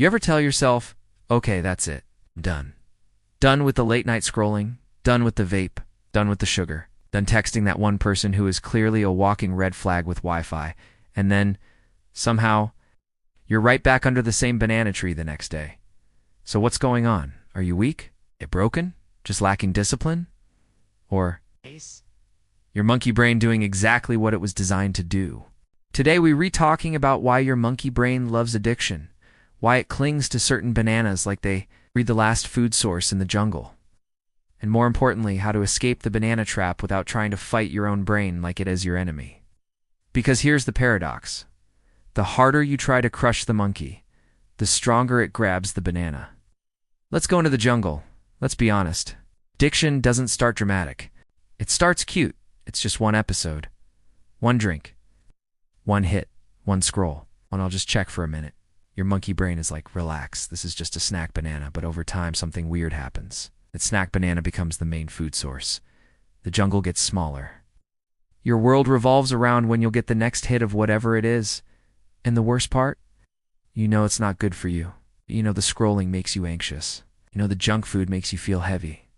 You ever tell yourself, okay, that's it, I'm done. Done with the late night scrolling, done with the vape, done with the sugar, done texting that one person who is clearly a walking red flag with Wi-Fi, and then, somehow, you're right back under the same banana tree the next day. So what's going on? Are you weak? Broken? Just lacking discipline? Or your monkey brain doing exactly what it was designed to do? Today we re-talking about why your monkey brain loves addiction, why it clings to certain bananas like they read the last food source in the jungle, and more importantly, how to escape the banana trap without trying to fight your own brain like it is your enemy. Because here's the paradox. The harder you try to crush the monkey, the stronger it grabs the banana. Let's go into the jungle. Let's be honest. Addiction doesn't start dramatic. It starts cute. It's just one episode, one drink, one hit, one scroll. And I'll just check for a minute. Your monkey brain is like, relax, this is just a snack banana, but over time something weird happens. That snack banana becomes the main food source. The jungle gets smaller. Your world revolves around when you'll get the next hit of whatever it is. And the worst part? You know it's not good for you. You know the scrolling makes you anxious. You know the junk food makes you feel heavy.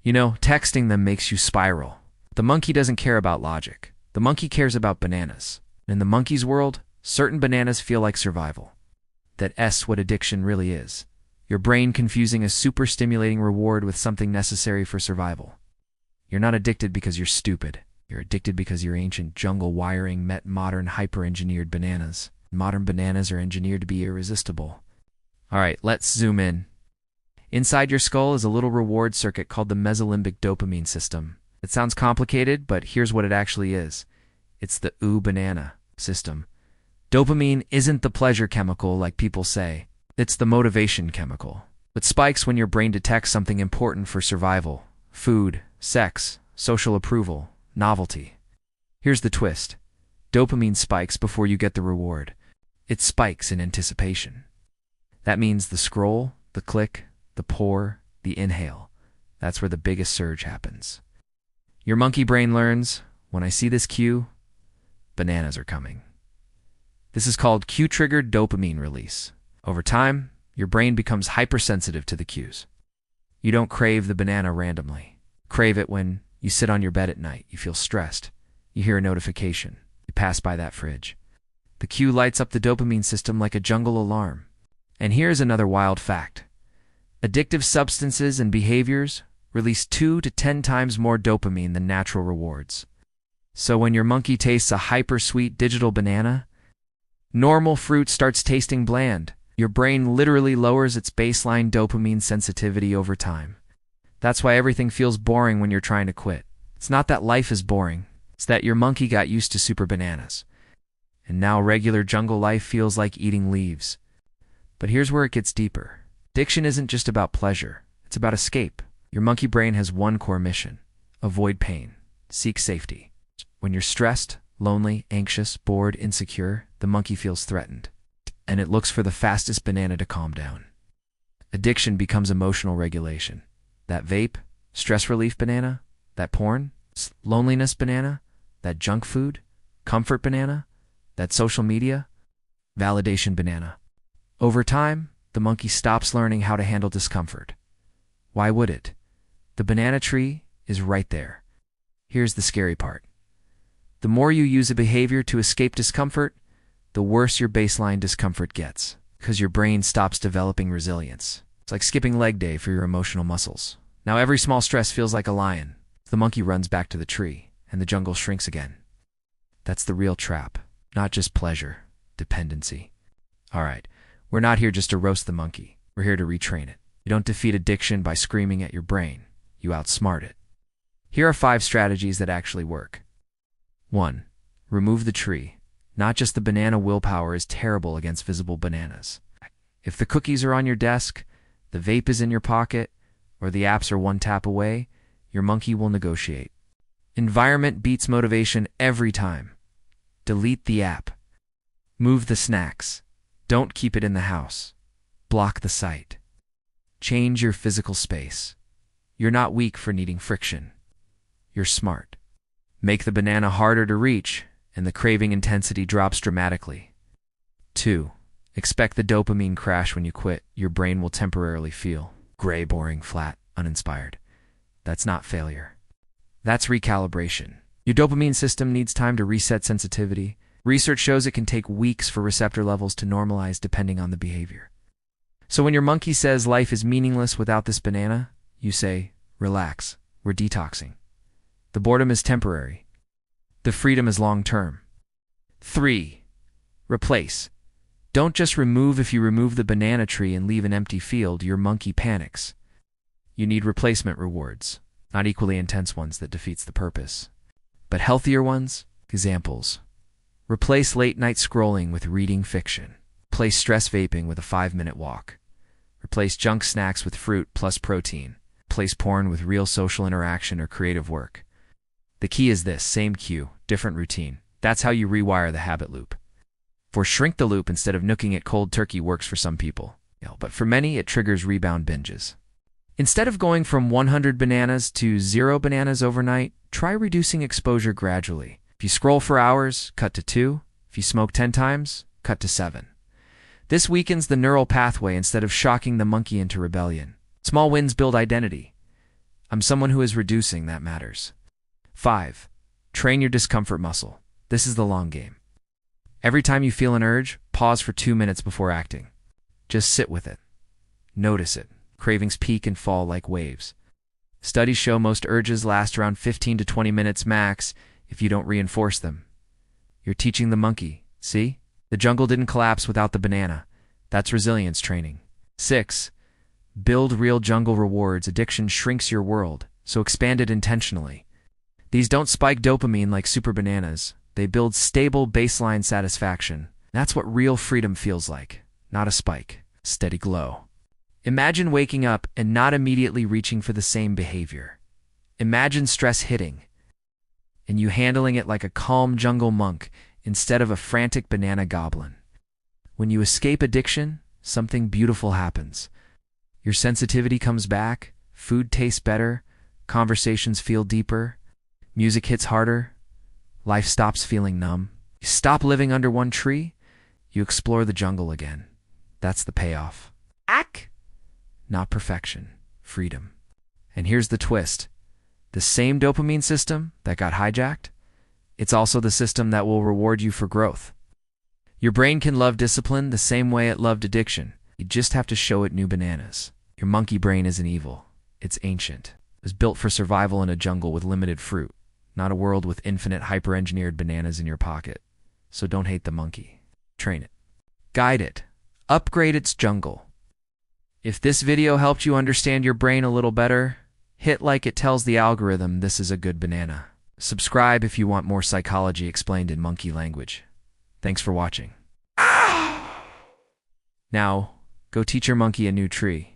You know texting them makes you spiral. The monkey doesn't care about logic. The monkey cares about bananas. In the monkey's world, certain bananas feel like survival. That's what addiction really is. Your brain confusing a super stimulating reward with something necessary for survival. You're not addicted because you're stupid. You're addicted because your ancient jungle wiring met modern hyper-engineered bananas. Modern bananas are engineered to be irresistible. Alright, let's zoom in. Inside your skull is a little reward circuit called the mesolimbic dopamine system. It sounds complicated, but here's what it actually is. It's the Oooh banana system. Dopamine isn't the pleasure chemical like people say. It's the motivation chemical. It spikes when your brain detects something important for survival. Food, sex, social approval, novelty. Here's the twist. Dopamine spikes before you get the reward. It spikes in anticipation. That means the scroll, the click, the pour, the inhale. That's where the biggest surge happens. Your monkey brain learns, when I see this cue, bananas are coming. This is called cue-triggered dopamine release. Over time, your brain becomes hypersensitive to the cues. You don't crave the banana randomly. Crave it when you sit on your bed at night, you feel stressed, you hear a notification, you pass by that fridge. The cue lights up the dopamine system like a jungle alarm. And here's another wild fact. Addictive substances and behaviors release 2 to 10 times more dopamine than natural rewards. So when your monkey tastes a hyper-sweet digital banana, normal fruit starts tasting bland. Your brain literally lowers its baseline dopamine sensitivity over time. That's why everything feels boring when you're trying to quit. It's not that life is boring. It's that your monkey got used to super bananas. And now regular jungle life feels like eating leaves. But here's where it gets deeper. Addiction isn't just about pleasure. It's about escape. Your monkey brain has one core mission. Avoid pain. Seek safety. When you're stressed, lonely, anxious, bored, insecure, the monkey feels threatened. And it looks for the fastest banana to calm down. Addiction becomes emotional regulation. That vape, stress relief banana, that porn, loneliness banana, that junk food, comfort banana, that social media, validation banana. Over time, the monkey stops learning how to handle discomfort. Why would it? The banana tree is right there. Here's the scary part. The more you use a behavior to escape discomfort, the worse your baseline discomfort gets, because your brain stops developing resilience. It's like skipping leg day for your emotional muscles. Now every small stress feels like a lion. The monkey runs back to the tree, and the jungle shrinks again. That's the real trap, not just pleasure, dependency. Alright, we're not here just to roast the monkey. We're here to retrain it. You don't defeat addiction by screaming at your brain. You outsmart it. Here are 5 strategies that actually work. 1. Remove the tree. Not just the banana. Willpower is terrible against visible bananas. If the cookies are on your desk, the vape is in your pocket, or the apps are one tap away, your monkey will negotiate. Environment beats motivation every time. Delete the app. Move the snacks. Don't keep it in the house. Block the site. Change your physical space. You're not weak for needing friction. You're smart. Make the banana harder to reach, and the craving intensity drops dramatically. 2. Expect the dopamine crash when you quit. Your brain will temporarily feel gray, boring, flat, uninspired. That's not failure. That's recalibration. Your dopamine system needs time to reset sensitivity. Research shows it can take weeks for receptor levels to normalize depending on the behavior. So when your monkey says life is meaningless without this banana, you say, relax, we're detoxing. The boredom is temporary. The freedom is long-term. 3. Replace. Don't just remove. If you remove the banana tree and leave an empty field, your monkey panics. You need replacement rewards, not equally intense ones that defeats the purpose, but healthier ones. Examples. Replace late-night scrolling with reading fiction. Replace stress vaping with a 5-minute walk. Replace junk snacks with fruit plus protein. Replace porn with real social interaction or creative work. The key is this: same cue, different routine. That's how you rewire the habit loop. For shrink the loop instead of nooking it cold turkey works for some people, but for many it triggers rebound binges. Instead of going from 100 bananas to 0 bananas overnight, try reducing exposure gradually. If you scroll for hours, cut to 2. If you smoke 10 times, cut to 7. This weakens the neural pathway instead of shocking the monkey into rebellion. Small wins build identity. I'm someone who is reducing, that matters. 5. Train your discomfort muscle. This is the long game. Every time you feel an urge, pause for 2 minutes before acting. Just sit with it. Notice it. Cravings peak and fall like waves. Studies show most urges last around 15 to 20 minutes max if you don't reinforce them. You're teaching the monkey, see? The jungle didn't collapse without the banana. That's resilience training. 6. Build real jungle rewards. Addiction shrinks your world, so expand it intentionally. These don't spike dopamine like super bananas. They build stable baseline satisfaction. That's what real freedom feels like. Not a spike. Steady glow. Imagine waking up and not immediately reaching for the same behavior. Imagine stress hitting, and you handling it like a calm jungle monk instead of a frantic banana goblin. When you escape addiction, something beautiful happens. Your sensitivity comes back, food tastes better, conversations feel deeper, music hits harder, life stops feeling numb. You stop living under one tree, you explore the jungle again. That's the payoff. Not perfection, freedom. And here's the twist. The same dopamine system that got hijacked, it's also the system that will reward you for growth. Your brain can love discipline the same way it loved addiction. You just have to show it new bananas. Your monkey brain isn't evil. It's ancient. It was built for survival in a jungle with limited fruit, not a world with infinite hyper-engineered bananas in your pocket. So don't hate the monkey. Train it. Guide it. Upgrade its jungle. If this video helped you understand your brain a little better, hit like. It tells the algorithm this is a good banana. Subscribe if you want more psychology explained in monkey language. Thanks for watching. Now, go teach your monkey a new tree.